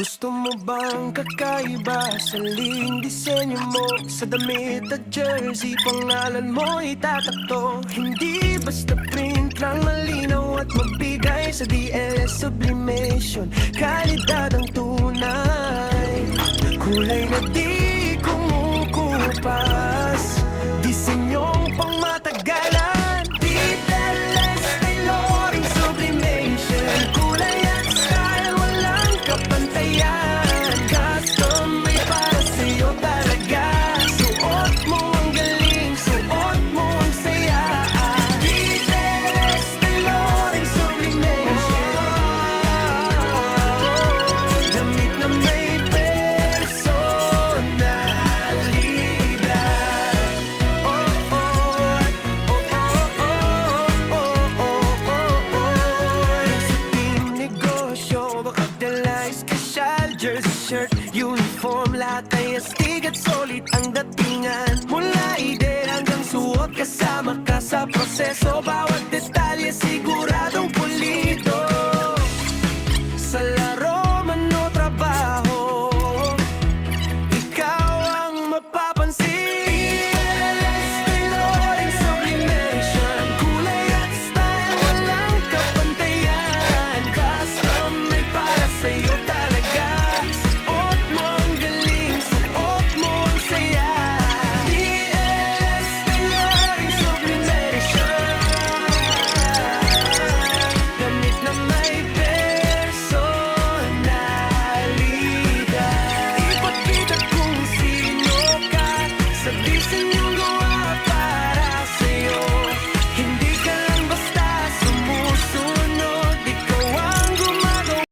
Gusto mo bang kakaiba? Saling disenyo mo sa damit at jersey, pangalan mo itatakto. Hindi basta print lang, malinaw at magbigay sa DLS sublimation. Kalidad ang tunay, kulay na di kumukupas, disenyong pangmatagalan. DLS tailoring sublimation, kulay at style, walang kapantayan. Custom made para sa'yo talaga. Suot mo ang galing, suot mo ang saya. DLS tailoring sublimation, damit na may personalidad. Oh, oh, sa team negosyo, baka dala espesyal, jersey, shirt, uniform, lahat ay astig at solid ang datingan. Mula ide hanggang suot, kasama ka sa proseso, bawat detalye siguradong